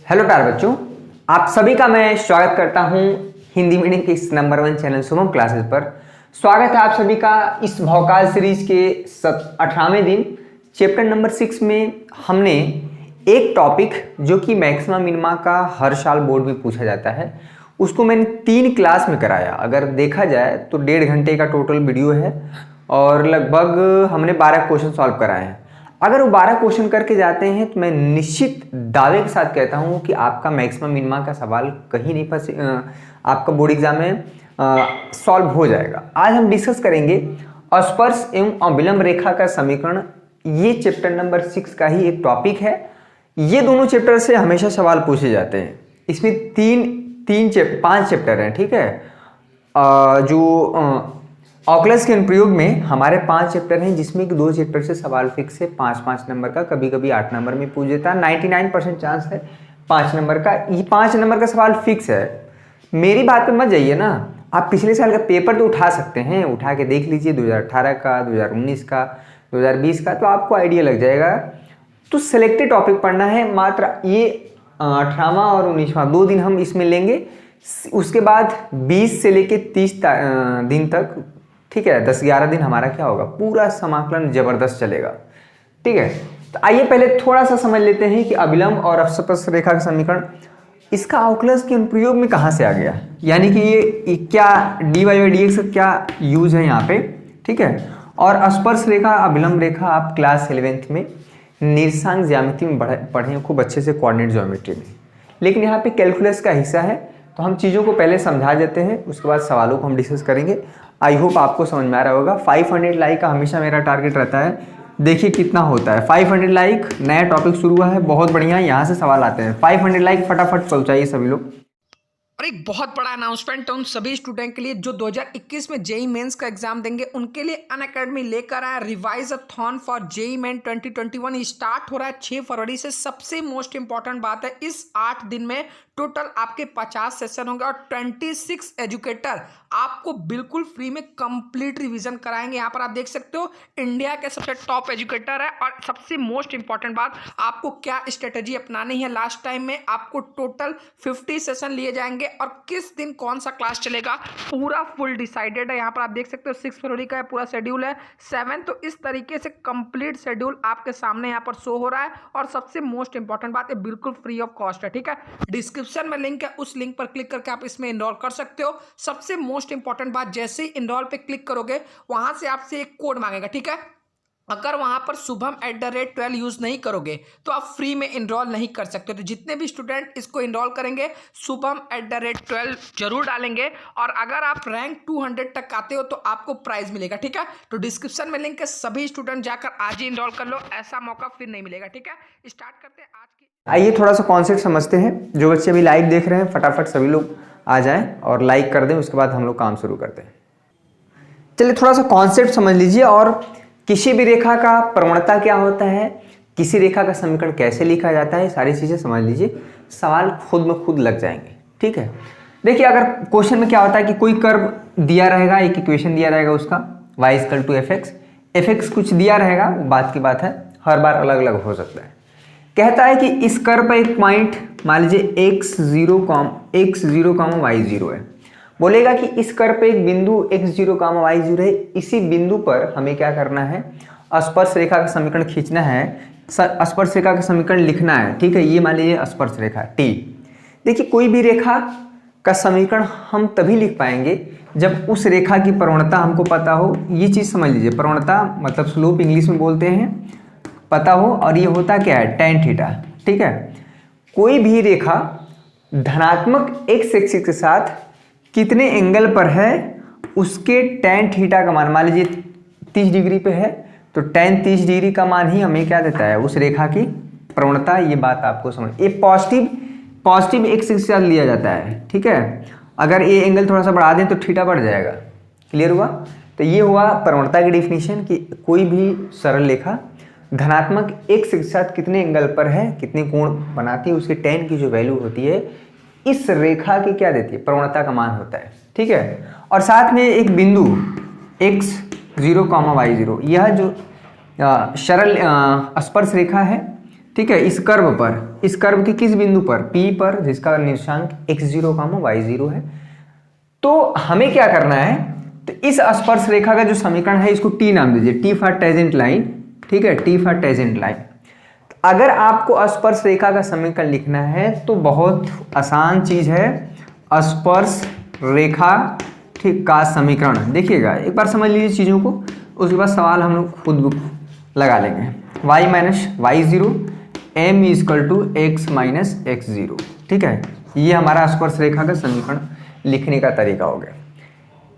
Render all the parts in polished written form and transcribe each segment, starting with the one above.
Hello प्यारे बच्चों, आप सभी का मैं स्वागत करता हूं हिंदी मीडियम के इस नंबर 1 चैनल शुभम क्लासेस पर। स्वागत है आप सभी का इस भौकाल सीरीज के 18वें दिन चैप्टर नंबर 6 में। हमने एक टॉपिक जो कि मैक्सिमा मिनिमा का हर साल बोर्ड में पूछा जाता है, उसको मैंने 3 क्लास में कराया। अगर देखा जाए तो 1.5 घंटे का टोटल वीडियो है और लगभग हमने 12 क्वेश्चन सॉल्व कराए हैं। अगर वो 12 क्वेश्चन करके जाते हैं तो मैं निश्चित दावे के साथ कहता हूं कि आपका मैक्सिमम मिनिमा का सवाल कहीं नहीं फंसे, आपका बोर्ड एग्जाम में सॉल्व हो जाएगा। आज हम डिस्कस करेंगे अस्पर्श एवं अविलंब रेखा का समीकरण। ये चैप्टर नंबर 6 का ही एक टॉपिक है। ये दोनों चैप्टर से हमेशा सवाल पूछे जाते हैं। इसमें 5 चैप्टर हैं, ठीक है। जो ऑकलस के अनुप्रयोग में हमारे 5 चैप्टर हैं, जिसमें कि 2 चैप्टर से सवाल फिक्स है 5-5 नंबर का, कभी कभी 8 नंबर में पूछ देता है। 99% चांस है 5 नंबर का। ये 5 नंबर का सवाल फिक्स है। मेरी बात पे मत जाइए ना, आप पिछले साल का पेपर तो उठा सकते हैं, उठा के देख लीजिए 2018 का, 2019 का, 2020 का, तो आपको आइडिया लग जाएगा। तो सिलेक्टेड टॉपिक पढ़ना है। मात्र ये 18वां और 19वां 2 दिन हम इसमें लेंगे। उसके बाद 20 से लेके 30 दिन तक, ठीक है, 10-11 दिन हमारा क्या होगा, पूरा समाकलन जबरदस्त चलेगा, ठीक है। तो आइए पहले थोड़ा सा समझ लेते हैं कि अविलंब और अस्पर्श रेखा का समीकरण, इसका ऑकलस के अनुप्रयोग में कहाँ से आ गया, यानी कि ये क्या dy/dx का क्या यूज है यहाँ पे, ठीक है। और अस्पर्श रेखा अविलंब रेखा आप क्लास 11th में निर्देशांक ज्यामिति में पढ़े खूब अच्छे से, कोऑर्डिनेट ज्योमेट्री में। लेकिन यहाँ पे कैलकुलस का हिस्सा है, तो हम चीज़ों को पहले समझा देते हैं, उसके बाद सवालों को हम डिस्कस करेंगे। आई होप आपको समझ में आ रहा होगा। 500 लाइक का हमेशा मेरा टारगेट रहता है। देखिए कितना होता है 500 लाइक। नया टॉपिक शुरू हुआ है, बहुत बढ़िया, यहाँ से सवाल आते हैं। 500 लाइक फटाफट पहुंचाइए सभी लोग। और एक बहुत बड़ा अनाउंसमेंट है उन सभी स्टूडेंट के लिए जो 2021 में जेई मेंस का एग्जाम देंगे। उनके लिए अनअकैडमी लेकर आया रिवाइज-अ-थॉन फॉर जेई मेन 2021। स्टार्ट हो रहा है 6 फरवरी से। सबसे मोस्ट इंपॉर्टेंट बात है, इस 8 दिन में टोटल आपके 50 सेशन होंगे और 26 एजुकेटर आपको बिल्कुल फ्री में कंप्लीट रिवीजन कराएंगे। यहाँ पर आप देख सकते हो इंडिया के सबसे टॉप एजुकेटर है। और सबसे मोस्ट इंपॉर्टेंट बात, आपको क्या स्ट्रेटेजी अपनानी है। लास्ट टाइम में आपको टोटल 50 सेशन लिए जाएंगे और किस दिन कौन सा क्लास चलेगा पूरा फुल डिसाइडेड है। यहाँ पर आप देख सकते हो 6 फरवरी का पूरा शेड्यूल है, 7। तो इस तरीके से कंप्लीट शेड्यूल आपके सामने यहाँ पर शो हो रहा है। और सबसे मोस्ट इंपॉर्टेंट बात है, बिल्कुल फ्री ऑफ कॉस्ट है, ठीक है। डिस्क्रिप्शन में लिंक है, उस लिंक पर क्लिक करके आप इसमें इनरोल कर सकते हो। सबसे मोस्ट इंपॉर्टेंट बात, जैसे ही इनरोल पे क्लिक करोगे वहां से आपसे एक कोड मांगेगा, ठीक है। अगर वहां पर शुभम@12 यूज नहीं करोगे तो आप फ्री में इनरोल नहीं कर सकते। तो जितने भी स्टूडेंट इसको इनरोल करेंगे शुभम@12 जरूर डालेंगे। और अगर आप रैंक 200 तक आते हो तो आपको प्राइज मिलेगा, ठीक है। तो डिस्क्रिप्शन में लिंक है, सभी स्टूडेंट जाकर आज ही इनरोल कर लो, ऐसा मौका फिर नहीं मिलेगा, ठीक है। स्टार्ट करते हैं आज की। आइए थोड़ा सा कॉन्सेप्ट समझते हैं। जो बच्चे अभी लाइव देख रहे हैं फटाफट सभी लोग आ जाएं और लाइक कर दें, उसके बाद हम लोग काम शुरू करते हैं। चलिए थोड़ा सा कॉन्सेप्ट समझ लीजिए। और किसी भी रेखा का प्रवणता क्या होता है, किसी रेखा का समीकरण कैसे लिखा जाता है, सारी चीज़ें समझ लीजिए, सवाल खुद में खुद लग जाएंगे, ठीक है। देखिए अगर क्वेश्चन में क्या होता है कि कोई कर्व दिया रहेगा, एक इक्वेशन दिया रहेगा उसका y=fx, fx कुछ दिया रहेगा, बात की बात है, हर बार अलग अलग हो सकता है। कहता है कि इस कर्व पर एक पॉइंट मान लीजिए x0, y0 है। बोलेगा कि इस कर्व पे एक बिंदु x0, y0 है। इसी बिंदु पर हमें क्या करना है, स्पर्श रेखा का समीकरण खींचना है, स्पर्श रेखा का समीकरण लिखना है, ठीक है। ये मान लीजिए स्पर्श रेखा T। देखिए कोई भी रेखा का समीकरण हम तभी लिख पाएंगे जब उस रेखा की प्रवणता हमको पता हो। ये चीज़ समझ लीजिए, प्रवणता मतलब स्लोप इंग्लिश में बोलते हैं, पता हो। और ये होता क्या है, tan थीटा, ठीक है। कोई भी रेखा धनात्मक x एक्सिस के साथ कितने एंगल पर है, उसके tan थीटा का मान लीजिए 30 डिग्री पे है, तो tan 30 डिग्री का मान ही हमें क्या देता है, उस रेखा की प्रवणता। ये बात आपको समझ, ये पॉजिटिव x एक्सिस के साथ लिया जाता है, ठीक है। अगर ये एंगल थोड़ा सा बढ़ा दें तो थीटा बढ़ जाएगा। क्लियर हुआ। तो ये हुआ प्रवणता की डिफिनीशन कि कोई भी सरल रेखा धनात्मक x के साथ कितने एंगल पर है, कितने कोण बनाती है, उसके tan की जो वैल्यू होती है इस रेखा की क्या देती है, प्रवणता का मान होता है, ठीक है। और साथ में एक बिंदु x0, y0, यह जो सरल स्पर्श रेखा है, ठीक है, इस कर्व पर, इस कर्व के किस बिंदु पर, P पर, जिसका निर्देशांक x0, y0 है। तो हमें क्या करना है, तो इस स्पर्श रेखा का जो समीकरण है इसको T नाम दीजिए, T फॉर टेंजेंट लाइन, ठीक है, T फॉर टेंजेंट लाइन। अगर आपको स्पर्श रेखा का समीकरण लिखना है तो बहुत आसान चीज है, स्पर्श रेखा ठीक का समीकरण। देखिएगा एक बार समझ लीजिए चीजों को, उसके बाद सवाल हम लोग खुद लगा लेंगे। y minus y0 m equal to x minus x0, ठीक है, ये हमारा स्पर्श रेखा का समीकरण लिखने का तरीका हो गया।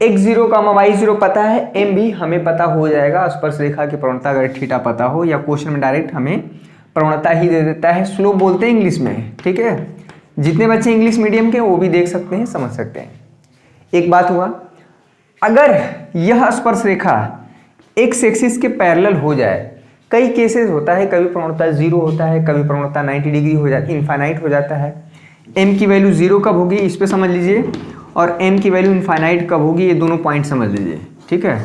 x0 y0 पता है, m भी हमें पता हो जाएगा। स्पर्श रेखा की प्रवणता अगर थीटा पता हो, या क्वेश्चन में डायरेक्ट हमें प्रवणता ही दे देता है, स्लोप बोलते हैं इंग्लिश में, ठीक है। जितने बच्चे इंग्लिश मीडियम के वो भी देख सकते हैं, समझ सकते हैं। एक बात हुआ, अगर यह स्पर्श रेखा एक्स एक्सिस के पैरेलल हो जाए, कई केसेस होता है, कभी प्रवणता 0 होता है, कभी प्रवणता 90 डिग्री हो जाती है, इनफाइनाइट हो जाता है। m की वैल्यू 0 कब होगी इस पे समझ लीजिए, और m की वैल्यू इनफाइनाइट कब होगी, ये दोनों पॉइंट समझ लीजिए, ठीक है।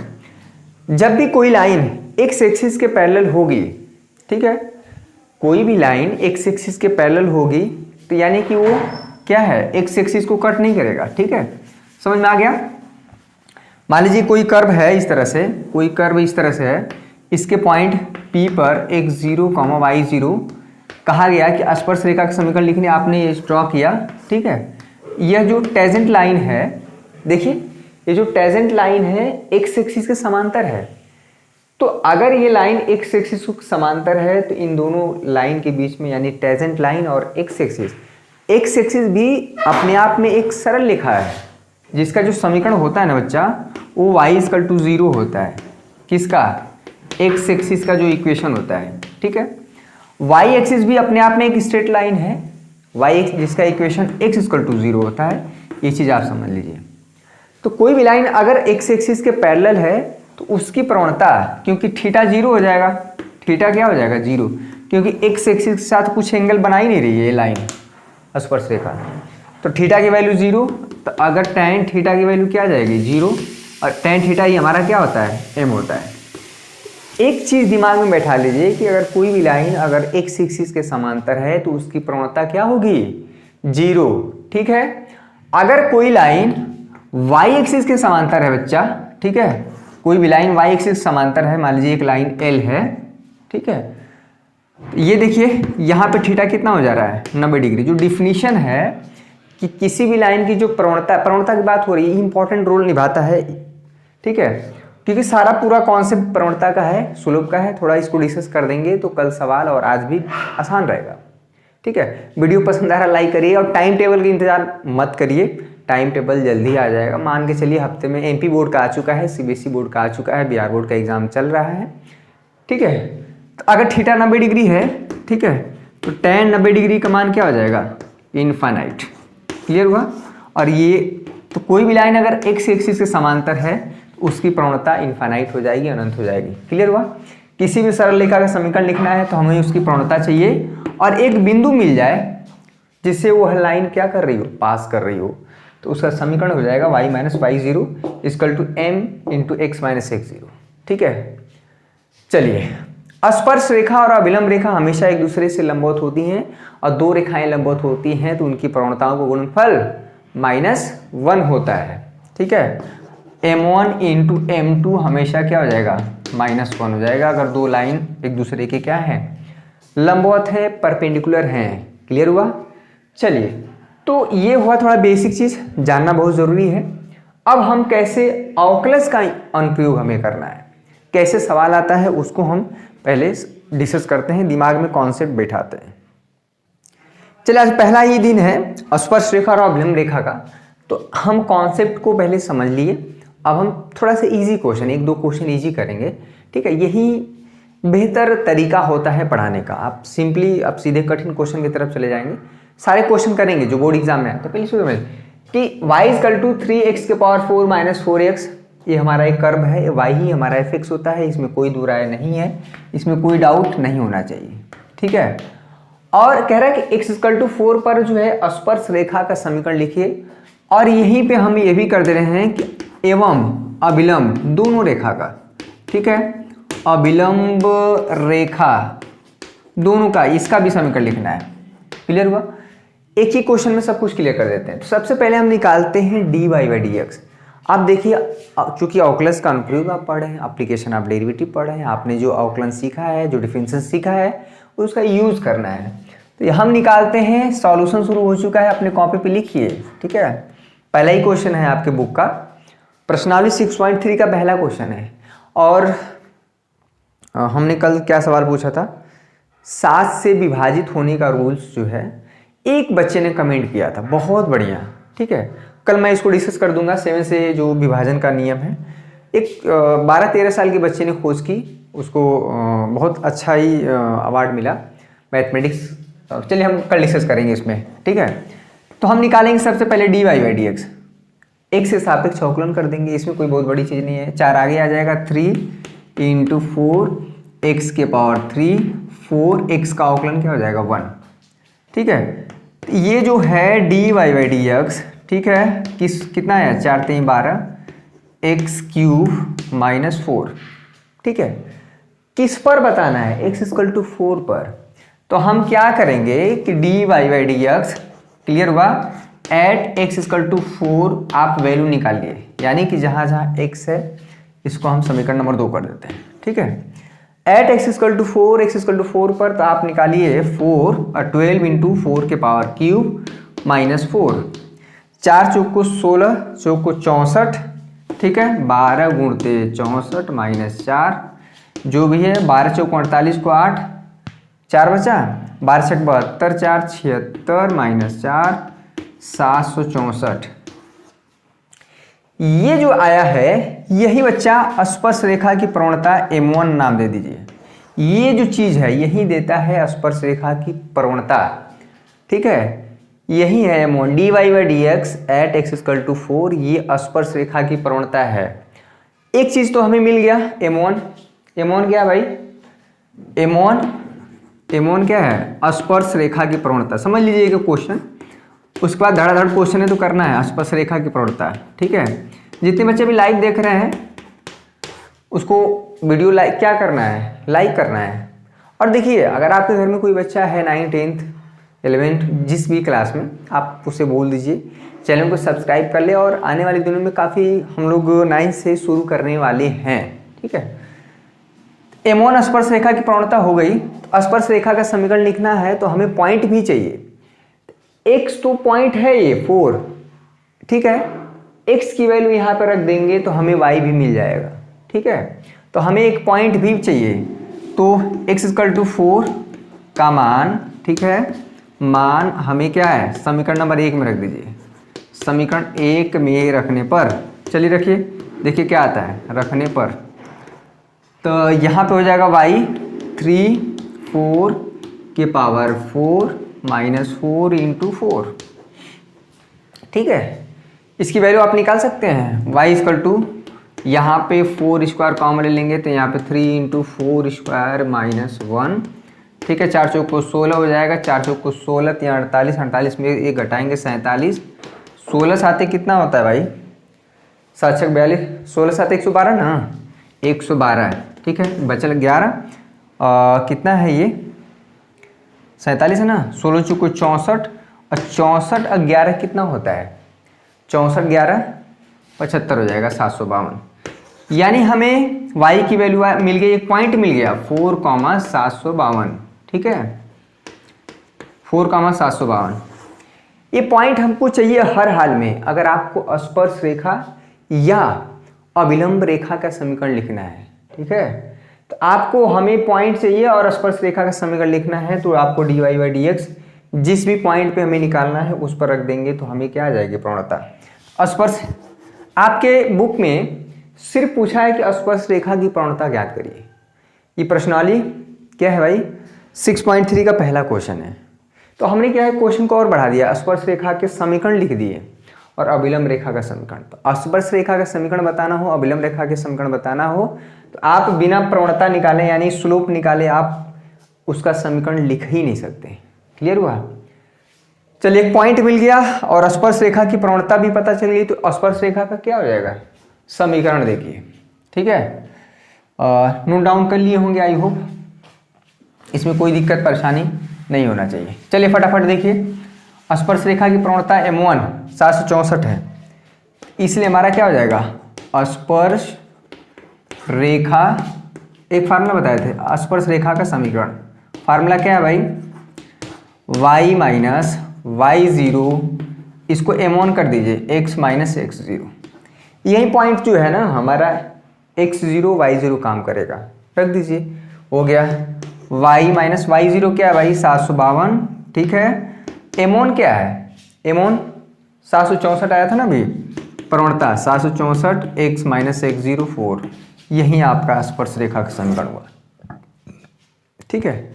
जब भी कोई लाइन एक्स एक्सिस के पैरेलल होगी, ठीक है, कोई भी लाइन एक्स एक्सिस के पैरेलल होगी तो यानी कि वो क्या है, एक्स एक्सिस को कट नहीं करेगा, ठीक है, समझ में आ गया। मान लीजिए कोई कर्व है इस तरह से, कोई कर्व इस तरह से है, इसके पॉइंट P पर x0, y0 कहा गया कि स्पर्श रेखा का समीकरण लिखने आपने ये ड्रॉ किया, ठीक है। यह जो टेंजेंट लाइन है, देखिए ये जो टेंजेंट लाइन है एक्स एक्सिस के समांतर है। तो अगर ये लाइन एक्स एक्सिस को समांतर है तो इन दोनों लाइन के बीच में, यानी टेंजेंट लाइन और एक्स एक्सिस भी अपने आप में एक सरल रेखा है, जिसका जो समीकरण होता है ना बच्चा, वो y=0 होता है। किसका, एक्स एक्सिस का जो इक्वेशन होता है, ठीक है। y एक्सिस भी अपने आप में एक स्ट्रेट लाइन है, y जिसका इक्वेशन x=0 होता है, ये चीज आप समझ लीजिए। तो कोई भी लाइन अगर एक्स एक्सिस के पैरेलल है तो उसकी प्रवणता, क्योंकि थीटा 0 हो जाएगा, थीटा क्या हो जाएगा 0, क्योंकि एक्स एक्सिस के साथ कुछ एंगल बना ही नहीं रही है ये लाइन स्पर्श रेखा, तो थीटा की वैल्यू 0। तो अगर tan थीटा की वैल्यू क्या आ जाएगी 0, और tan थीटा ही हमारा क्या होता है, m होता है। एक चीज दिमाग में बैठा लीजिए कि अगर कोई भी लाइन अगर एक्स एक्सिस के समांतर है तो उसकी प्रवणता क्या होगी 0, ठीक है। अगर कोई लाइन y एक्सिस के समांतर है बच्चा, ठीक है, कोई भी लाइन y एक्सिस समांतर है, मान लीजिए एक लाइन L है, ठीक है, ये देखिए यहाँ पे थीटा कितना हो जा रहा है 90 डिग्री। जो डिफिनीशन है कि किसी भी लाइन की जो प्रवणता की बात हो रही है, इंपॉर्टेंट रोल निभाता है, ठीक है, क्योंकि सारा पूरा कॉन्सेप्ट प्रवणता का है, स्लोप का है। थोड़ा इसको डिस्कस कर देंगे तो कल सवाल और आज भी आसान रहेगा, ठीक है। वीडियो पसंद आ रहा लाइक करिए, और टाइम टेबल का इंतजार मत करिए, टाइम टेबल जल्दी आ जाएगा। मान के चलिए हफ्ते में MP बोर्ड का आ चुका है, CBSE बोर्ड का आ चुका है, बिहार बोर्ड का एग्जाम चल रहा है, ठीक है। तो अगर थीटा 90 डिग्री है, ठीक है, तो tan 90 डिग्री का मान क्या हो जाएगा, इनफाइनाइट। क्लियर हुआ। और ये तो कोई भी लाइन अगर एक्स एक्सिस के समांतर है तो उसकी प्रवणता इनफाइनाइट हो जाएगी, अनंत हो जाएगी। क्लियर हुआ। किसी भी सरल रेखा का समीकरण लिखना है तो हमें उसकी प्रवणता चाहिए और एक बिंदु मिल जाए जिससे वह लाइन क्या कर रही हो, पास कर रही हो, तो उसका समीकरण हो जाएगा y minus y0 equal to m into x minus x0। ठीक है, चलिए। स्पर्श रेखा और अभिलंब रेखा हमेशा एक दूसरे से लंबवत होती हैं और दो रेखाएं लंबवत होती हैं तो उनकी प्रवणताओं का गुणनफल -1 होता है। ठीक है, m1 इंटू m2 हमेशा क्या हो जाएगा, -1 हो जाएगा अगर दो लाइन एक दूसरे के क्या है, लंबवत है, परपेंडिकुलर हैं। क्लियर हुआ। चलिए, तो ये हुआ थोड़ा बेसिक चीज जानना बहुत जरूरी है। अब हम कैसे अवकलज का अनुप्रयोग हमें करना है, कैसे सवाल आता है उसको हम पहले डिस्कस करते हैं, दिमाग में कॉन्सेप्ट बैठाते हैं। चलिए, आज पहला ही दिन है स्पर्श रेखा और अभिलंब रेखा का, तो हम कॉन्सेप्ट को पहले समझ लिए। अब हम थोड़ा सा इजी क्वेश्चन, एक दो क्वेश्चन इजी करेंगे। ठीक है, यही बेहतर तरीका होता है पढ़ाने का। आप सिंपली आप सीधे कठिन क्वेश्चन की तरफ चले जाएंगे, सारे क्वेश्चन करेंगे जो बोर्ड एग्जाम में है। तो पहले समझ कि y = 3x⁴ - 4x, ये हमारा एक कर्व है, y ही हमारा fx होता है, इसमें कोई दो राय नहीं है, इसमें कोई डाउट नहीं होना चाहिए। ठीक है, और कह रहा है कि x = 4 पर जो है स्पर्श रेखा का समीकरण लिखिए, और यहीं पे हम ये भी कर दे रहे हैं कि एवं अभिलंब दोनों रेखा का, ठीक है, अभिलंब रेखा दोनों का, इसका भी समीकरण लिखना है। क्लियर हुआ? एक ही क्वेश्चन में सब कुछ क्लियर कर देते हैं। तो सबसे पहले हम निकालते हैं dy बाई डी एक्स। आप देखिए, चूंकि अवकलज का अनुप्रयोग आप पढ़े हैं, एप्लीकेशन आप डेरिवेटिव पढ़े हैं, आपने जो अवकलन सीखा है, जो डिफरेंशियल सीखा है, उसका यूज करना है। तो हम निकालते हैं, सॉल्यूशन शुरू हो चुका है, अपने कॉपी पे लिखिए। ठीक है, पहला ही क्वेश्चन है आपके बुक का, प्रश्नावली 6.3 का पहला क्वेश्चन है। और हमने कल क्या सवाल पूछा था, 7 से विभाजित होने का रूल्स जो है, एक बच्चे ने कमेंट किया था, बहुत बढ़िया। ठीक है, कल मैं इसको डिस्कस कर दूंगा। 7 से जो विभाजन का नियम है, एक 12-13 साल के बच्चे ने खोज की, उसको बहुत अच्छा ही अवार्ड मिला मैथमेटिक्स। चलिए हम कल डिस्कस करेंगे इसमें। ठीक है, तो हम निकालेंगे सबसे पहले dy बाई डी एक्स। एक से सापेक्ष अवकलन कर देंगे, इसमें कोई बहुत बड़ी चीज़ नहीं है। 4 आगे आ जाएगा, 3 × 4 x के पावर 3, 4x का अवकलन क्या हो जाएगा 1। ठीक है, ये जो है dy बाई डी एक्स, ठीक है, कितना है, 4 × 3 = 12 x³ - 4। ठीक है, किस पर बताना है, x = 4 पर। तो हम क्या करेंगे कि dy by D x, clear हुआ, एट x = 4 आप वैल्यू निकालिए, यानी कि जहाँ जहाँ x है इसको हम समीकरण नंबर 2 कर देते हैं। ठीक है, एट x = 4, x = 4 पर तो आप निकालिए 4 और 12 × 4 के पावर क्यूब -4, 4 चौक को 16, चौक को 64। ठीक है, 12 × 64 - 4, जो भी है, 12 चौक 48 को 8, 4 बचा, 12 छक 72, 4 76 - 4 764। ये जो आया है, यही बच्चा स्पर्श रेखा की प्रवणता M1 नाम दे दीजिए। ये जो चीज है यही देता है स्पर्श रेखा की प्रवणता। ठीक है, यही है M1, dy by D X at x = 4, ये स्पर्श रेखा की प्रवणता है। एक चीज तो हमें मिल गया, M1 क्या है भाई, M1 क्या है, स्पर्श रेखा की प्रवणता। समझ लीजिएगा क्वेश्चन, उसके बाद धड़ाधड़ क्वेश्चन है तो करना है, स्पर्श रेखा की प्रवणता। ठीक है, जितने बच्चे भी लाइव देख रहे हैं उसको वीडियो लाइक क्या करना है, लाइक करना है। और देखिए, अगर आपके घर में कोई बच्चा है 9th 10th 11th जिस भी क्लास में, आप उसे बोल दीजिए चैनल को सब्सक्राइब कर ले। और आने वाले दिनों में काफ़ी हम लोग 9th से शुरू करने वाले हैं। ठीक है, M1 स्पर्श रेखा की प्रवणता हो गई। तो स्पर्श रेखा का समीकरण लिखना है तो हमें पॉइंट भी चाहिए। x तो पॉइंट है ये 4। ठीक है, x की वैल्यू यहाँ पर रख देंगे तो हमें y भी मिल जाएगा। ठीक है, तो हमें एक पॉइंट भी चाहिए, तो x = 4 का मान, ठीक है, मान हमें क्या है, समीकरण नंबर 1 में रख दीजिए। समीकरण 1 में रखने पर, चलिए रखिए, देखिए क्या आता है रखने पर। तो यहाँ पे हो जाएगा y 3 4 के पावर 4 -4 × 4। ठीक है, इसकी वैल्यू आप निकाल सकते हैं। y = यहाँ पे 4 स्क्वायर कॉमन ले लेंगे तो यहाँ पे 3 × 4 स्क्वायर -1। ठीक है, 4 चौक को 16 हो जाएगा, 4 चौक को 16, 3 48, 48 में एक घटाएंगे 47, 16 साथ कितना होता है भाई, 7 छक 42, 16 साथ 112 ना, 112 है। ठीक है, बचल 11, कितना है ये 47 है ना, 16 चौक को 64 और 64 और 11 कितना होता है, 64 11 75 हो जाएगा 752। यानी हमें y की वैल्यू मिल गई, एक पॉइंट मिल गया 4,752। ठीक है, 4,752 ये पॉइंट हमको चाहिए हर हाल में। अगर आपको स्पर्श रेखा या अभिलंब रेखा का समीकरण लिखना है, ठीक है, तो आपको हमें पॉइंट चाहिए और स्पर्श रेखा का समीकरण लिखना है, तो आपको dy बाई डी एक्स जिस भी पॉइंट पे हमें निकालना है उस पर रख देंगे तो हमें क्या आ जाएगी प्रवणता। स्पर्श, आपके बुक में सिर्फ पूछा है कि स्पर्श रेखा की प्रवणता ज्ञात करिए। ये प्रश्नावली क्या है भाई, 6.3 का पहला क्वेश्चन है। तो हमने क्या है, क्वेश्चन को और बढ़ा दिया, स्पर्श रेखा के समीकरण लिख दिए और अभिलंब रेखा का समीकरण। तो स्पर्श रेखा का समीकरण बताना हो, अभिलंब रेखा के समीकरण बताना हो, तो आप बिना प्रवणता निकाले यानी स्लोप निकाले आप उसका समीकरण लिख ही नहीं सकते। क्लियर हुआ? चलिए, एक पॉइंट मिल गया और स्पर्श रेखा की प्रवणता भी पता चल गई, तो स्पर्श रेखा का क्या हो जाएगा समीकरण देखिए। ठीक है, नोट डाउन कर लिए होंगे आई होप। इसमें कोई दिक्कत परेशानी नहीं होना चाहिए। चलिए फटाफट देखिए, स्पर्श रेखा की प्रवणता M1 764 है, इसलिए हमारा क्या हो जाएगा, स्पर्श रेखा, एक फार्मूला बताए थे स्पर्श रेखा का समीकरण, फार्मूला क्या है भाई, y माइनस y0, इसको M1 कर दीजिए x माइनस x0। यही पॉइंट जो है ना हमारा x0 y0 काम करेगा, रख दीजिए, हो गया। y माइनस y0 क्या है भाई, 752, ठीक है। M1 क्या है, M1 764 आया था ना अभी, प्रवणता 764 x माइनस x0 4, यही आपका स्पर्श रेखा का समीकरण हुआ, ठीक है।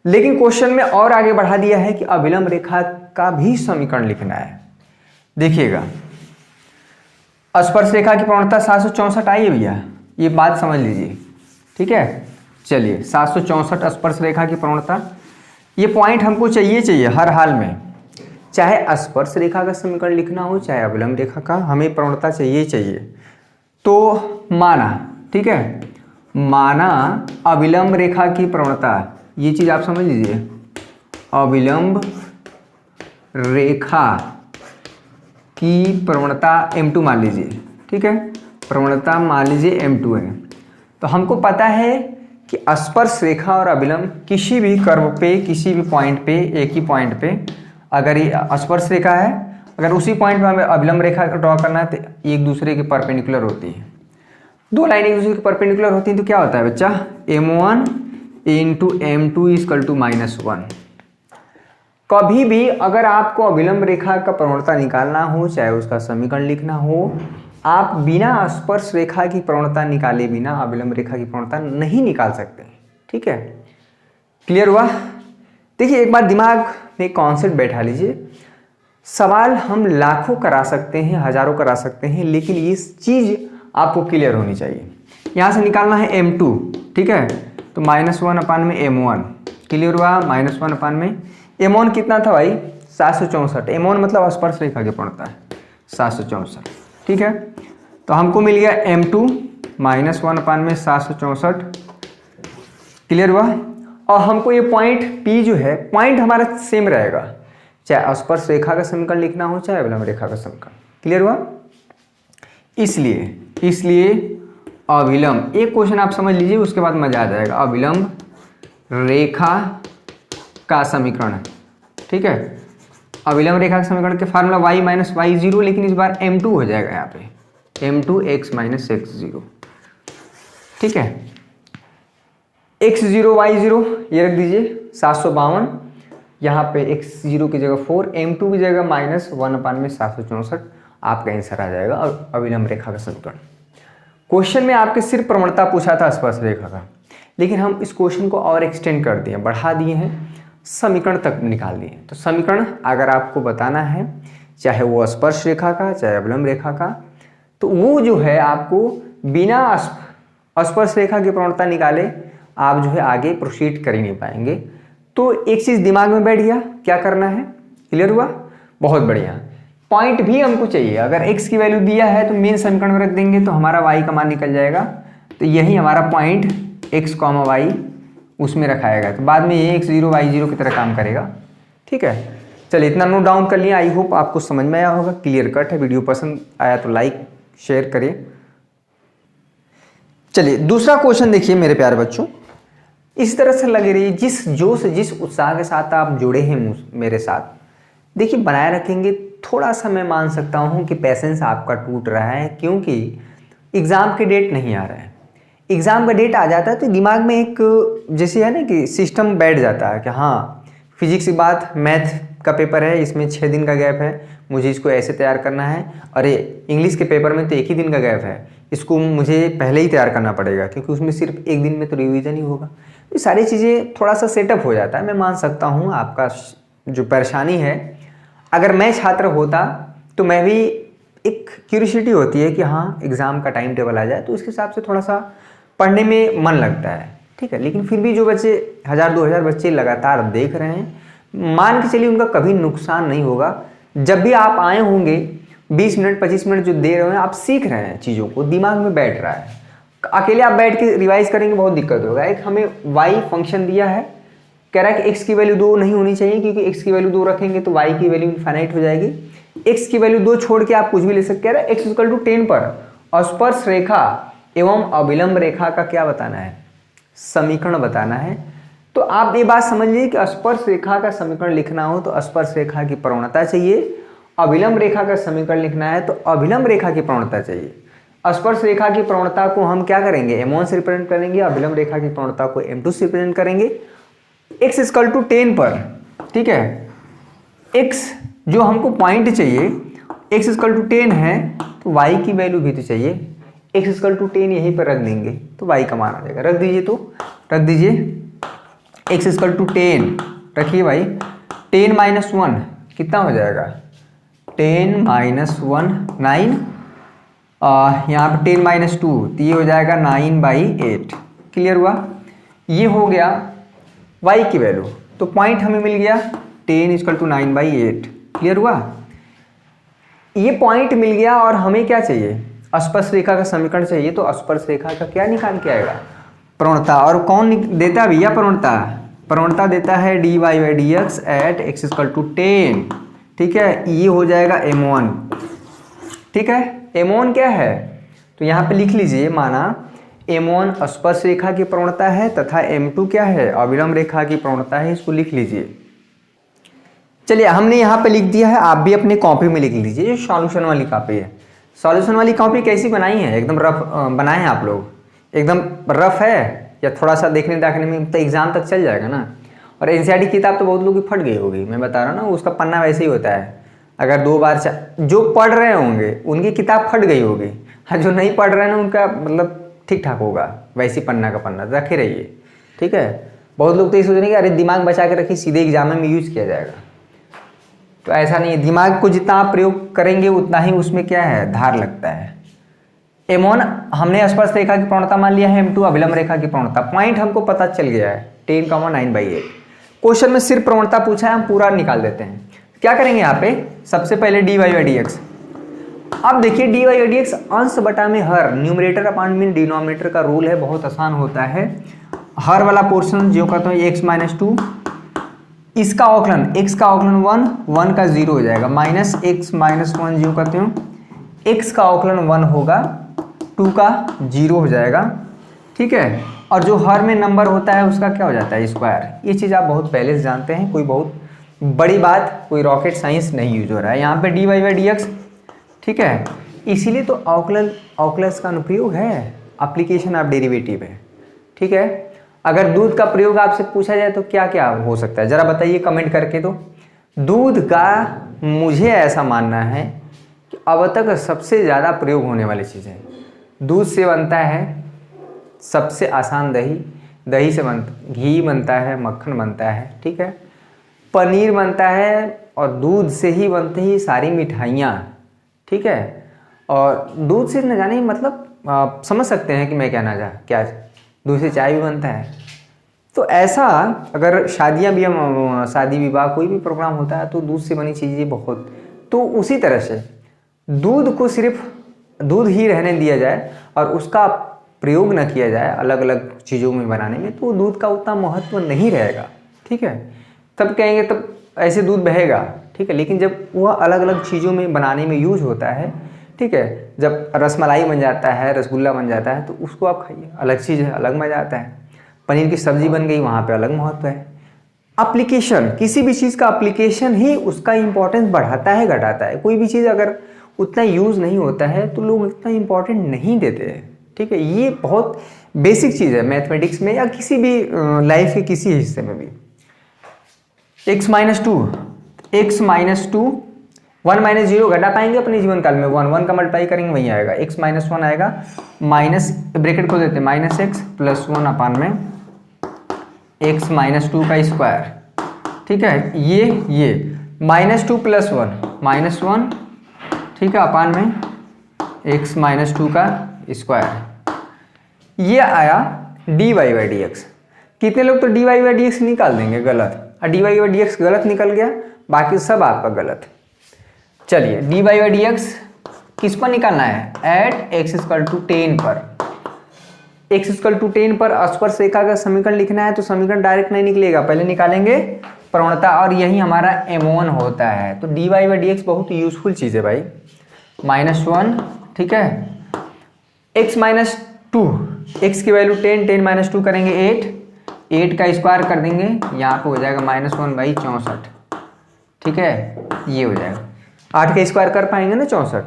लेकिन क्वेश्चन में और आगे बढ़ा दिया है कि अभिलंब रेखा का भी समीकरण लिखना है। देखिएगा, स्पर्श रेखा की प्रवणता 764 आई है भैया, ये बात समझ लीजिए, ठीक है। चलिए 764 स्पर्श रेखा की प्रवणता, ये पॉइंट हमको चाहिए हर हाल में, चाहे स्पर्श रेखा का समीकरण लिखना हो चाहे अभिलंब रेखा का, हमें प्रवणता चाहिए। तो माना, ठीक है, माना अभिलंब रेखा की प्रवणता, ये चीज आप समझ लीजिए, अभिलंब रेखा की प्रवणता M2 मान लीजिए, ठीक है, प्रवणता मान लीजिए M2 है। तो हमको पता है कि स्पर्श रेखा और अभिलंब किसी भी कर्व पे, किसी भी पॉइंट पे, एक ही पॉइंट पे, अगर ये स्पर्श रेखा है, अगर उसी पॉइंट पे हमें अभिलंब रेखा ड्रॉ करना है तो एक दूसरे के परपेंडिकुलर होती है, दो लाइन एक दूसरे के परपेंडिकुलर होती हैं, तो क्या होता है बच्चा, M1 into M2 equal to -1। कभी भी अगर आपको अभिलंब रेखा का प्रवणता निकालना हो, चाहे उसका समीकरण लिखना हो, आप बिना स्पर्श रेखा की प्रवणता निकाले बिना अभिलंब रेखा की प्रवणता नहीं निकाल सकते, ठीक है। क्लियर हुआ। देखिए एक बार दिमाग में कॉन्सेप्ट बैठा लीजिए, सवाल हम लाखों करा सकते हैं, हजारों करा सकते हैं, लेकिन इस चीज आपको क्लियर होनी चाहिए। यहाँ से निकालना है M2, ठीक है, तो -1 में M1, क्लियर हुआ, -1 में M1 कितना था भाई, 764, M1 मतलब स्पर्श रेखा की प्रवणता है 764, ठीक है। तो हमको मिल गया M2 -1 में 764, क्लियर हुआ। और हमको ये पॉइंट P जो है, पॉइंट हमारा सेम रहेगा, चाहे स्पर्श रेखा का समीकरण लिखना हो चाहे अभिलंब रेखा का समीकरण, क्लियर हुआ। इसलिए अभिलंब, एक क्वेश्चन आप समझ लीजिए उसके बाद मजा आ जाएगा, अभिलंब रेखा का समीकरण, ठीक है। अभिलंब रेखा का समीकरण के फार्मूला y माइनस y0, लेकिन इस बार M2 हो जाएगा, यहाँ पे M2 x माइनस x0, ठीक है। x0 y0 ये रख दीजिए 752, यहाँ पे x0 की जगह 4, M2 की जगह -1 में 764, आपका आंसर आ जाएगा अभिलंब रेखा का समीकरण। क्वेश्चन में आपके सिर्फ प्रवणता पूछा था स्पर्श रेखा का, लेकिन हम इस क्वेश्चन को और एक्सटेंड कर दिए, बढ़ा दिए हैं, समीकरण तक निकाल दिए। तो समीकरण अगर आपको बताना है, चाहे वो स्पर्श रेखा का चाहे अभिलंब रेखा का, तो वो जो है आपको बिना स्पर्श रेखा की प्रवणता निकाले आप जो है आगे प्रोसीड कर ही नहीं पाएंगे। तो एक चीज दिमाग में बैठ गया, क्या करना है, क्लियर हुआ, बहुत बढ़िया। पॉइंट भी हमको चाहिए, अगर x की वैल्यू दिया है तो मेन समीकरण में रख देंगे तो हमारा y का मान निकल जाएगा। तो यही हमारा पॉइंट x, y उसमें रखाएगा, तो बाद में ये x0 y0 की तरह काम करेगा, ठीक है। चलिए इतना नोट डाउन कर लिया, आई होप आपको समझ में आया होगा, क्लियर कट है। वीडियो पसंद आया तो लाइक शेयर करिए। चलिए दूसरा क्वेश्चन देखिए मेरे प्यारे बच्चों, इस तरह से लगे रहिए, जिस जोश जिस उत्साह के साथ आप जुड़े हैं मेरे साथ, देखिए बनाए रखेंगे। थोड़ा सा मैं मान सकता हूँ कि पैसेंस आपका टूट रहा है, क्योंकि एग्ज़ाम के डेट नहीं आ रहा है। एग्ज़ाम का डेट आ जाता है तो दिमाग में एक जैसे है ना कि सिस्टम बैठ जाता है कि हाँ फिजिक्स की बात, मैथ का पेपर है, इसमें 6 दिन का गैप है, मुझे इसको ऐसे तैयार करना है। अरे इंग्लिश के पेपर में तो 1 ही दिन का गैप है, इसको मुझे पहले ही तैयार करना पड़ेगा, क्योंकि उसमें सिर्फ 1 दिन में तो रिवीजन ही होगा। ये सारी चीज़ें थोड़ा सा सेटअप हो जाता है। मैं मान सकता हूँ आपका जो परेशानी है, अगर मैं छात्र होता तो मैं भी, एक क्यूरियोसिटी होती है कि हाँ एग्ज़ाम का टाइम टेबल आ जाए तो उसके हिसाब से थोड़ा सा पढ़ने में मन लगता है, ठीक है। लेकिन फिर भी जो बच्चे 1000-2000 बच्चे लगातार देख रहे हैं, मान के चलिए उनका कभी नुकसान नहीं होगा। जब भी आप आए होंगे 20 मिनट 25 मिनट जो दे रहे हैं, आप सीख रहे हैं, चीज़ों को दिमाग में बैठ रहा है। अकेले आप बैठ के रिवाइज करेंगे बहुत दिक्कत होगा। एक हमें y फंक्शन दिया है, कह रहा है कि x की वैल्यू 2 नहीं होनी चाहिए, क्योंकि x की वैल्यू 2 रखेंगे तो y की वैल्यू इनफाइनाइट हो जाएगी। x की वैल्यू 2 छोड़ के आप कुछ भी ले सकते। कह रहा है x इक्वल टू 10 पर स्पर्श रेखा एवं अभिलंब रेखा का क्या बताना है, समीकरण बताना है। तो आप ये बात समझ लीजिए कि स्पर्श रेखा का समीकरण लिखना हो तो स्पर्श रेखा की प्रवणता चाहिए, अभिलंब रेखा का समीकरण लिखना है तो अभिलंब रेखा की प्रवणता चाहिए। स्पर्श रेखा की प्रवणता को हम क्या करेंगे, m1 से रिप्रेजेंट करेंगे, अभिलंब रेखा की प्रवणता को m2 से रिप्रेजेंट करेंगे। x इक्वल टू 10 पर, ठीक है, x जो हमको पॉइंट चाहिए x इक्वल टू 10 है तो y की वैल्यू भी तो चाहिए। x इक्वल टू 10 यहीं पर रख देंगे तो y का मान आ जाएगा। रख दीजिए, तो रख दीजिए x इक्वल टू 10 रखिए भाई। 10 माइनस 1 कितना हो जाएगा, 10 माइनस 1 9, यहाँ पर 10 माइनस 2 तो ये हो जाएगा 9/8। क्लियर हुआ। ये हो गया y की वैल्यू, तो पॉइंट हमें मिल गया 10 इक्वल टू 9/8। क्लियर हुआ। ये पॉइंट मिल गया और हमें क्या चाहिए, स्पर्श रेखा का समीकरण चाहिए। तो स्पर्श रेखा का क्या निकाल के आएगा, प्रवणता। और कौन देता है भैया प्रवणता, प्रवणता देता है dy/dx eight x equal to 10। ठीक है, ये हो जाएगा m1। ठीक है, m1 क्या है, तो यहाँ पे लिख लीजिए, माना m1 स्पर्श रेखा की प्रवणता है तथा m2 क्या है, अभिलंब रेखा की प्रवणता है। इसको लिख लीजिए। चलिए, हमने यहाँ पे लिख दिया है, आप भी अपने कॉपी में लिख लीजिए। जो सॉल्यूशन वाली कॉपी है, सॉल्यूशन वाली कॉपी कैसी बनाई है, एकदम रफ बनाए हैं आप लोग, एकदम रफ है या थोड़ा सा देखने दाखने में तो एग्जाम तक चल जाएगा ना। और एनसीईआरटी किताब तो बहुत लोग की फट गई होगी, मैं बता रहा हूँ ना, उसका पन्ना वैसे ही होता है। अगर 2 बार जो पढ़ रहे होंगे उनकी किताब फट गई होगी, हाँ जो नहीं पढ़ रहे हैं ना उनका मतलब ठीक ठाक होगा, वैसी पन्ना का पन्ना रखे रहिए। ठीक है, बहुत लोग तो ये सोच रहे हैं कि अरे दिमाग बचा के रखिए, सीधे एग्जाम में यूज किया जाएगा। तो ऐसा नहीं है, दिमाग को जितना आप प्रयोग करेंगे उतना ही उसमें क्या है, धार लगता है। m1 हमने स्पर्श रेखा की प्रवणता मान लिया है, m2 अभिलंब रेखा की प्रवणता। पॉइंट हमको पता चल गया है 10, 9/8। क्वेश्चन में सिर्फ प्रवणता पूछा है, हम पूरा निकाल देते हैं। क्या करेंगे यहाँ पे, सबसे पहले dy/dx। अब देखिए dy/dx अंश बटा में हर, न्यूमरेटर अपॉन में डिनोमिनेटर का रूल है, बहुत आसान होता है। हर वाला पोर्शन जो कहते हैं x-2, इसका अवकलन x का अवकलन 1 का 0 हो जाएगा, माइनस x-1 जो कहते हो, x का अवकलन 1 होगा, 2 का 0 हो जाएगा। ठीक है, और जो हर में नंबर होता है उसका क्या हो जाता है, स्क्वायर। ये चीज़ आप बहुत पहले से जानते हैं, कोई बहुत बड़ी बात, कोई रॉकेट साइंस नहीं यूज हो रहा है यहाँ पे dy/dx। ठीक है, इसीलिए तो अवकलज का अनुप्रयोग है, एप्लीकेशन ऑफ डेरिवेटिव है। ठीक है, अगर दूध का प्रयोग आपसे पूछा जाए तो क्या क्या हो सकता है, जरा बताइए कमेंट करके। तो दूध का मुझे ऐसा मानना है कि अब तक सबसे ज़्यादा प्रयोग होने वाली चीज़ है। दूध से बनता है सबसे आसान दही, दही से घी बनता है, मक्खन बनता है, ठीक है, पनीर बनता है, और दूध से ही बनते ही सारी मिठाइयाँ। ठीक है, और दूध से न जाने मतलब आप समझ सकते हैं कि मैं कहना क्या, दूध से चाय भी बनता है। तो ऐसा अगर शादियाँ भी, शादी विवाह कोई भी प्रोग्राम होता है तो दूध से बनी चीज़ें बहुत। तो उसी तरह से दूध को सिर्फ दूध ही रहने दिया जाए और उसका प्रयोग न किया जाए अलग अलग चीज़ों में बनाने में, तो दूध का उतना महत्व नहीं रहेगा। ठीक है, तब कहेंगे तब ऐसे दूध बहेगा। ठीक है, लेकिन जब वह अलग अलग चीज़ों में बनाने में यूज होता है, ठीक है, जब रसमलाई बन जाता है, रसगुल्ला बन जाता है, तो उसको आप खाइए, अलग चीज़ है, अलग मज़ा आता है। पनीर की सब्जी बन गई, वहाँ पे अलग महत्व है। एप्लीकेशन, किसी भी चीज़ का एप्लीकेशन ही उसका इम्पोर्टेंस बढ़ाता है घटाता है। कोई भी चीज़ अगर उतना यूज़ नहीं होता है तो लोग इतना इम्पोर्टेंट नहीं देते हैं। ठीक है, ये बहुत बेसिक चीज़ है मैथमेटिक्स में या किसी भी लाइफ के किसी हिस्से में भी। x-2 1 - 0 घटा पाएंगे अपने जीवन काल में, 1 का मल्टीप्लाई करेंगे वही आएगा, x-1 आएगा, माइनस ब्रैकेट खोल देते हैं, -x + 1 अपान में x-2 का स्क्वायर। ठीक है, ये -2 + 1 ठीक है, अपान में x-2 का स्क्वायर। ये आया dy/dx। कितने लोग तो dy/dx निकाल देंगे गलत, और dy/dx गलत निकल गया, बाकी सब आपका गलत। चलिए, dy/dx किस पर निकालना है, एट x = 10 पर। x इक्वल टू 10 पर स्पर्श रेखा का समीकरण लिखना है तो समीकरण डायरेक्ट नहीं निकलेगा, पहले निकालेंगे प्रवणता, और यही हमारा m1 होता है। तो dy बाई dx बहुत यूजफुल चीज़ है भाई। -1, ठीक है, x माइनस 2, x की वैल्यू 10, 10 माइनस 2 करेंगे 8 का स्क्वायर कर देंगे, यहाँ पे हो जाएगा -1/64, ठीक है, ये हो जाएगा। 8 का स्क्वायर कर पाएंगे ना 64,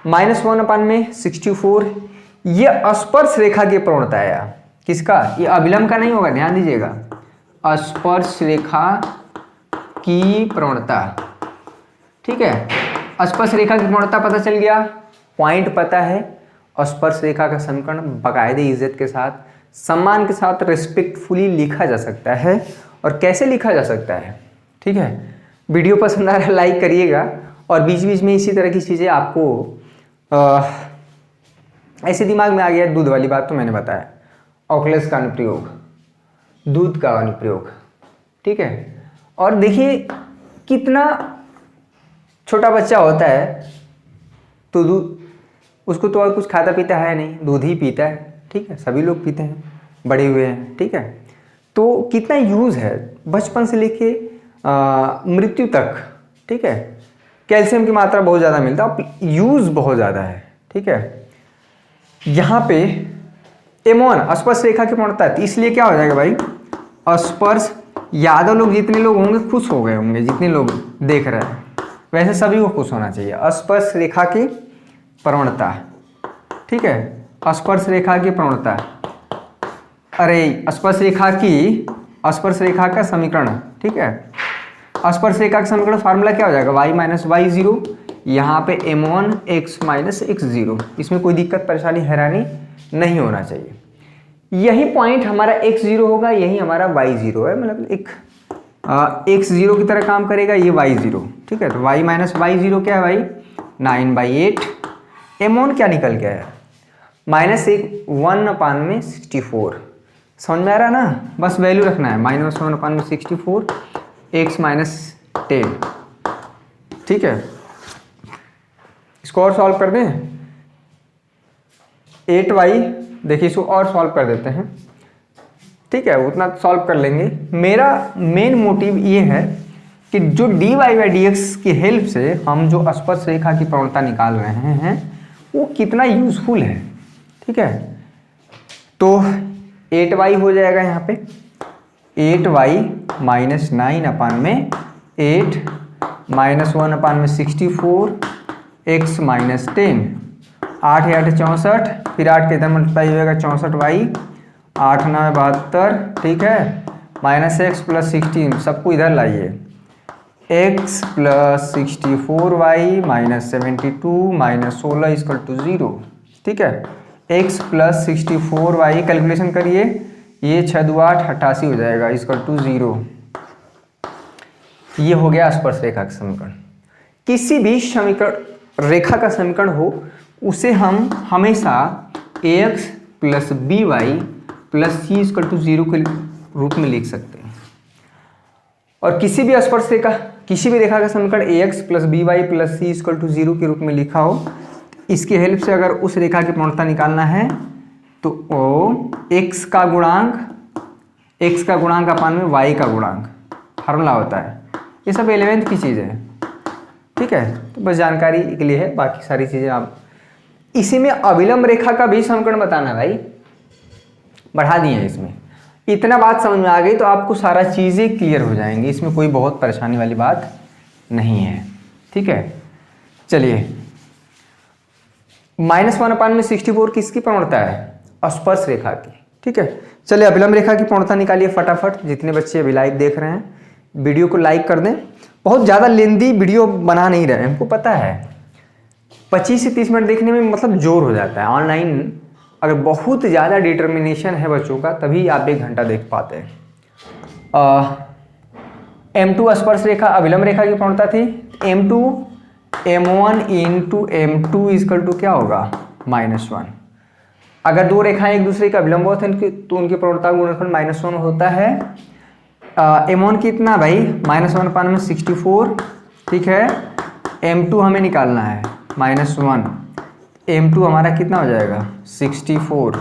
-1/64, ये स्पर्श रेखा की प्रवणता है। किसका? ये अभिलंब का नहीं होगा, ध्यान दीजिएगा, स्पर्श रेखा की प्रवणता, ठीक है। स्पर्श रेखा की प्रवणता पता चल गया, पॉइंट पता है, स्पर्श रेखा का समीकरण बाकायदे इज्जत के साथ, सम्मान के साथ, रिस्पेक्टफुली लिखा जा सकता है। और कैसे लिखा जा सकता है, ठीक है। वीडियो पसंद आ रहा है लाइक करिएगा, और बीच बीच में इसी तरह की चीज़ें आपको ऐसे दिमाग में आ गया। दूध वाली बात तो मैंने बताया, ऑक्लस का अनुप्रयोग, दूध का अनुप्रयोग, ठीक है। और देखिए कितना छोटा बच्चा होता है तो दूध, उसको तो और कुछ खाता पीता है नहीं, दूध ही पीता है, ठीक है, सभी लोग पीते हैं, बड़े हुए हैं, ठीक है। तो कितना यूज़ है बचपन से लेके मृत्यु तक, ठीक है। कैल्शियम की मात्रा बहुत ज़्यादा मिलता है, यूज़ बहुत ज़्यादा है, ठीक है। यहाँ पे M1 स्पर्श रेखा की प्रवणता है, इसलिए क्या हो जाएगा भाई, स्पर्श, यादव लोग जितने लोग होंगे खुश हो गए होंगे, जितने लोग देख रहे हैं, वैसे सभी को खुश होना चाहिए। स्पर्श रेखा की प्रवणता, ठीक है, स्पर्श रेखा की प्रवणता, अरे स्पर्श रेखा का समीकरण, ठीक है। स्पर्श रेखा का समीकरण फार्मूला क्या हो जाएगा, y माइनस y0, यहाँ पे m1 x माइनस x0, इसमें कोई दिक्कत परेशानी हैरानी नहीं होना चाहिए। यही पॉइंट हमारा x0 होगा, यही हमारा y0 है, मतलब एक x0 की तरह काम करेगा, ये y0, ठीक है। तो y माइनस y0 क्या है भाई, 9/8, m1 क्या निकल गया है, -1/64, समझ में आ रहा है ना। बस वैल्यू रखना है, -1/64, x माइनस 10, ठीक है। इसको और सॉल्व कर दें, 8y, देखिए इसको और सॉल्व कर देते हैं, ठीक है, उतना सॉल्व कर लेंगे। मेरा मेन मोटिव ये है कि जो dy बाई dx की हेल्प से हम जो स्पर्श रेखा की प्रवणता निकाल रहे हैं वो कितना यूजफुल है, ठीक है। तो 8y हो जाएगा यहाँ पे, 8y माइनस 9/8 -1/64, x माइनस 10, 8 या 8 64, फिर 8 के इधर मल्टीप्लाई हो जाएगा 64y, 8 9 72, ठीक है, -x प्लस 16, सबको इधर लाइए, x plus 64y minus 72 minus 16 equal to 0, ठीक है। x प्लस 64y कैलकुलेशन करिए, ये 6 2 8 88 हो जाएगा, इक्वल टू 0। ये हो गया स्पर्श रेखा का समीकरण। किसी भी समीकरण रेखा का समीकरण हो उसे हम हमेशा ax plus by plus c equal to 0 के रूप में लिख सकते हैं। और किसी भी स्पर्श रेखा, किसी भी रेखा का समीकरण ax plus by plus c equal to 0 के रूप में लिखा हो, इसकी हेल्प से अगर उस रेखा की प्रवणता निकालना है तो x का गुणांक अपान में y का गुणांक फार्मूला होता है। ये सब 11th की चीज़ है, ठीक है, तो बस जानकारी के लिए है, बाकी सारी चीज़ें आप इसी में अविलंब रेखा का भी समीकरण बताना है भाई, बढ़ा दिए हैं इसमें। इतना बात समझ में आ गई तो आपको सारा चीज़ें क्लियर हो जाएंगी, इसमें कोई बहुत परेशानी वाली बात नहीं है, ठीक है। चलिए, -1/64 किसकी प्रवणता है, स्पर्श रेखा की, ठीक है। चलिए अभिलंब रेखा की प्रवणता निकालिए फटाफट। जितने बच्चे अभी लाइव देख रहे हैं वीडियो को लाइक कर दें, बहुत ज़्यादा लेंदी वीडियो बना नहीं रहे, हमको पता है 25 से 30 मिनट देखने में मतलब जोर हो जाता है। ऑनलाइन अगर बहुत ज़्यादा डिटर्मिनेशन है बच्चों का तभी आप 1 घंटा देख पाते हैं। M2 स्पर्श रेखा अभिलंब रेखा की प्रवणता थी, M2 M1 into M2 equal to क्या होगा, -1। अगर दो रेखाएं एक दूसरे का अभिलंब होते हैं तो उनकी प्रवणता का गुणनफल -1 होता है। M1 कितना भाई, -1/64, ठीक है। M2 हमें निकालना है -1, M2 हमारा कितना हो जाएगा 64,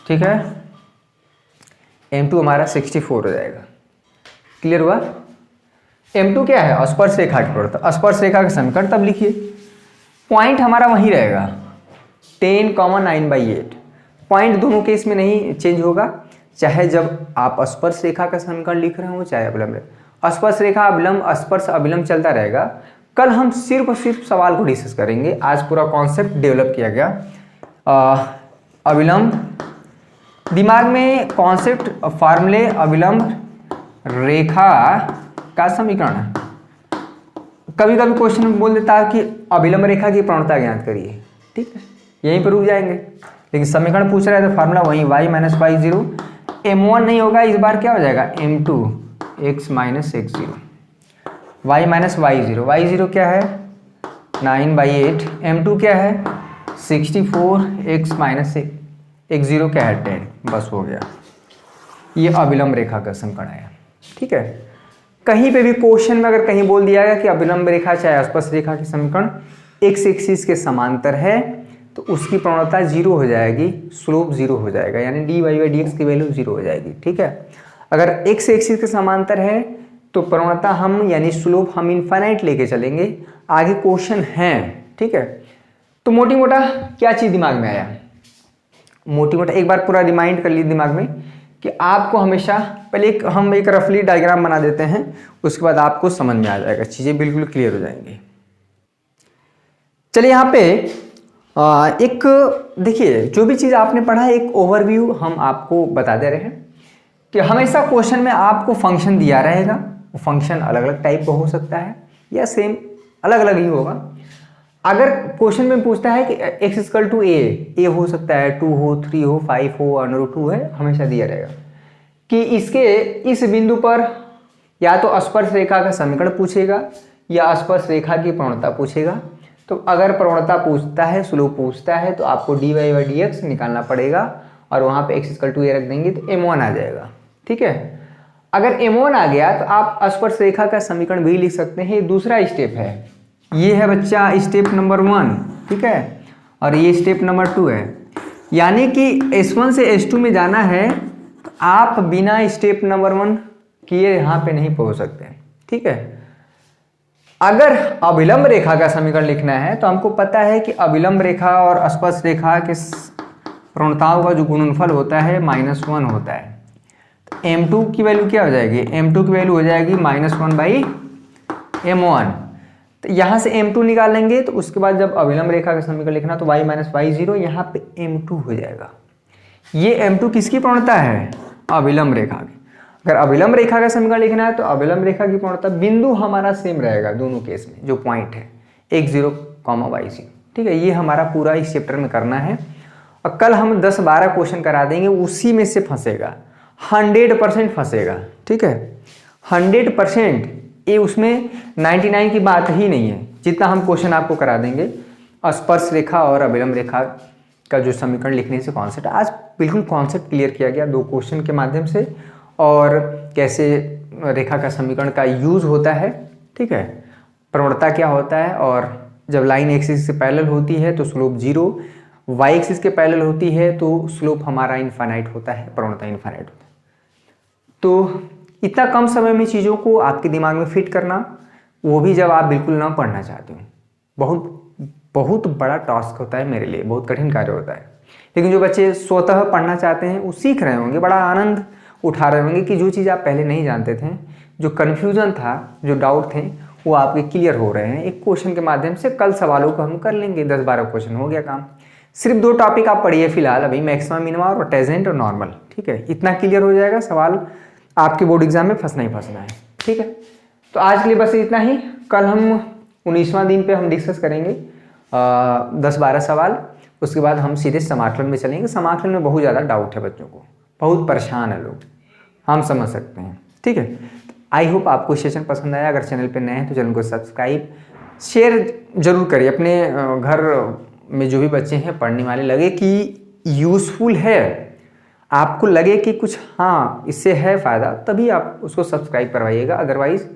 ठीक है, m2 हमारा 64 हो जाएगा। क्लियर हुआ? m2 क्या है? स्पर्श रेखा की प्रवणता, स्पर्श रेखा का समीकरण। तब लिखिए पॉइंट हमारा वहीं रहेगा 10, 9/8। पॉइंट दोनों केस में नहीं चेंज होगा, चाहे जब आप स्पर्श रेखा का समीकरण लिख रहे हो चाहे अविलंब रेखा। स्पर्श रेखा अविलंब, स्पर्श अविलंब चलता रहेगा। कल हम सिर्फ और सिर्फ सवाल को डिस्कस करेंगे, आज पूरा कॉन्सेप्ट डेवलप किया गया। अविलंब, दिमाग में कॉन्सेप्ट फार्मूले, अविलंब रेखा का समीकरण है। कभी कभी क्वेश्चन में बोल देता है कि अविलंब रेखा की प्रवणता ज्ञात करिए, ठीक है, यहीं पर रुक जाएंगे। लेकिन समीकरण पूछ रहा है तो फार्मूला वही y - y0। m1 नहीं होगा, इस बार क्या हो जाएगा m2 x - x0, y - y0। y0 क्या है 9/8, m2 क्या है 64, x - x0 क्या है 10। बस हो गया, ये अविलंब रेखा का समीकरण है। ठीक है, कहीं पे भी क्वेश्चन में अगर कहीं बोल दिया गया कि अविलंब रेखा चाहे स्पर्श रेखा के समीकरण x एक्सिस के समांतर है तो उसकी प्रवणता 0 हो जाएगी, स्लोप 0 हो जाएगा, यानी dy/dx की वैल्यू 0 हो जाएगी। ठीक है, अगर x एक्सिस के समांतर है तो प्रवणता हम यानी स्लोप हम इनफाइनाइट लेके चलेंगे। आगे क्वेश्चन है, ठीक है। तो मोटी मोटा क्या चीज दिमाग में आया? मोटी मोटा एक बार पूरा रिमाइंड कर लीजिए दिमाग में कि आपको हमेशा पहले हम एक रफली डायग्राम बना देते हैं, उसके बाद आपको समझ में आ जाएगा, चीजें बिल्कुल क्लियर हो जाएंगी। चलिए यहाँ पे एक देखिए, जो भी चीज़ आपने पढ़ा है एक ओवरव्यू हम आपको बता दे रहे हैं कि हमेशा क्वेश्चन में आपको फंक्शन दिया रहेगा। वो फंक्शन अलग अलग टाइप का हो सकता है या सेम अलग अलग ही होगा। अगर क्वेश्चन में पूछता है कि x = a हो सकता है, 2 हो, 3 हो, 5 हो, √2 है, हमेशा दिया रहेगा कि इसके इस बिंदु पर या तो स्पर्श रेखा का समीकरण पूछेगा या स्पर्श रेखा की प्रवणता पूछेगा। तो अगर प्रवणता पूछता है, स्लोप पूछता है, तो आपको dy/dx निकालना पड़ेगा और वहाँ पे x = a रख देंगे तो m1 आ जाएगा। ठीक है, अगर m1 आ गया तो आप स्पर्श रेखा का समीकरण भी लिख सकते हैं। ये दूसरा स्टेप है, ये है बच्चा स्टेप नंबर 1, ठीक है, और ये स्टेप नंबर 2 है। यानी कि S1 से S2 में जाना है तो आप बिना स्टेप नंबर 1 किए यहाँ पे नहीं पहुँच सकते। ठीक है, अगर अविलंब रेखा का समीकरण लिखना है तो हमको पता है कि अविलंब रेखा और स्पर्श रेखा के प्रवणताओं का जो गुणनफल होता है -1 होता है। तो m2 की वैल्यू क्या हो जाएगी? m2 की वैल्यू हो जाएगी -1/m1। तो यहाँ से m2 निकालेंगे तो उसके बाद जब अविलंब रेखा का समीकरण लिखना तो y - y0, यहाँ पे m2 हो जाएगा। ये m2 किसकी प्रवणता है? अविलंब रेखा की। अगर अविलंब रेखा का समीकरण लिखना है तो अविलंब रेखा की प्रवणता बिंदु हमारा सेम रहेगा दोनों केस में, जो पॉइंट है x0, y0। ठीक है, ये हमारा पूरा इस चैप्टर में करना है और कल हम 10-12 क्वेश्चन करा देंगे, उसी में से फंसेगा, 100% फंसेगा। ठीक है, 100%, ये उसमें 99 की बात ही नहीं है। जितना हम क्वेश्चन आपको करा देंगे स्पर्श रेखा और अविलंब रेखा का जो समीकरण लिखने से कॉन्सेप्ट, आज बिल्कुल कॉन्सेप्ट क्लियर किया गया 2 क्वेश्चन के माध्यम से, और कैसे रेखा का समीकरण का यूज होता है। ठीक है, प्रवणता क्या होता है, और जब लाइन एक्सिस से पैरेलल होती है तो स्लोप 0, y एक्सिस के पैरेलल होती है तो स्लोप हमारा इनफाइनाइट होता है, प्रवणता इनफाइनाइट होता है। तो इतना कम समय में चीज़ों को आपके दिमाग में फिट करना, वो भी जब आप बिल्कुल ना पढ़ना चाहते हो, बहुत बड़ा टास्क होता है मेरे लिए, बहुत कठिन कार्य होता है। लेकिन जो बच्चे स्वतः पढ़ना चाहते हैं वो सीख रहे होंगे, बड़ा आनंद उठा रहे होंगे कि जो चीज़ आप पहले नहीं जानते थे, जो कन्फ्यूजन था, जो डाउट थे, वो आपके क्लियर हो रहे हैं एक क्वेश्चन के माध्यम से। कल सवालों को हम कर लेंगे, 10-12 क्वेश्चन हो गया काम। सिर्फ 2 टॉपिक आप पढ़िए फिलहाल अभी, मैक्सिमम, मिनिमम और टेजेंट और नॉर्मल। ठीक है, इतना क्लियर हो जाएगा, सवाल आपके बोर्ड एग्जाम में फंसना ही फंसना है। ठीक है, तो आज के लिए बस इतना ही। कल हम 19वां दिन पे हम डिस्कस करेंगे 10-12 सवाल, उसके बाद हम सीधे समाकलन में चलेंगे। समाकलन में बहुत ज़्यादा डाउट है बच्चों को, बहुत परेशान है लोग, हम समझ सकते हैं। ठीक है, आई होप आपको सेशन पसंद आया। अगर चैनल पे नए हैं तो चैनल को सब्सक्राइब, शेयर जरूर करिए अपने घर में जो भी बच्चे हैं पढ़ने वाले, लगे कि यूज़फुल है, आपको लगे कि कुछ हाँ इससे है फ़ायदा, तभी आप उसको सब्सक्राइब करवाइएगा। अदरवाइज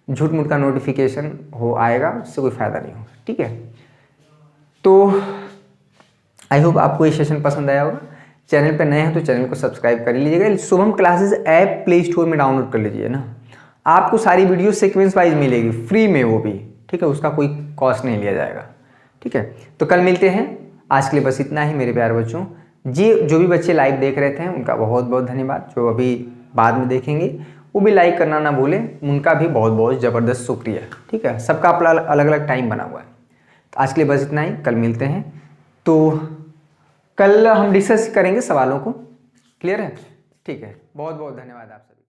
झूठ मूठ का नोटिफिकेशन हो आएगा, उससे कोई फ़ायदा नहीं होगा। ठीक है, तो आई होप आपको ये सेशन पसंद आया होगा। चैनल पर नए हैं तो चैनल को सब्सक्राइब कर लीजिएगा। Shubham classes app play store में डाउनलोड कर लीजिए ना, आपको सारी वीडियो सीक्वेंस वाइज मिलेगी फ्री में, वो भी ठीक है, उसका कोई कॉस्ट नहीं लिया जाएगा। ठीक है, तो कल मिलते हैं। आज के लिए बस इतना ही मेरे प्यारे बच्चों। जी, जो भी बच्चे लाइव देख रहे थे उनका बहुत बहुत धन्यवाद, जो अभी बाद में देखेंगे वो भी लाइक करना ना भूलें, उनका भी बहुत बहुत ज़बरदस्त शुक्रिया। ठीक है, सबका अपना अलग अलग टाइम बना हुआ है। तो आज के लिए बस इतना ही, कल मिलते हैं। तो कल हम डिस्कस करेंगे सवालों को, क्लियर है? ठीक है, बहुत बहुत धन्यवाद आप सभी।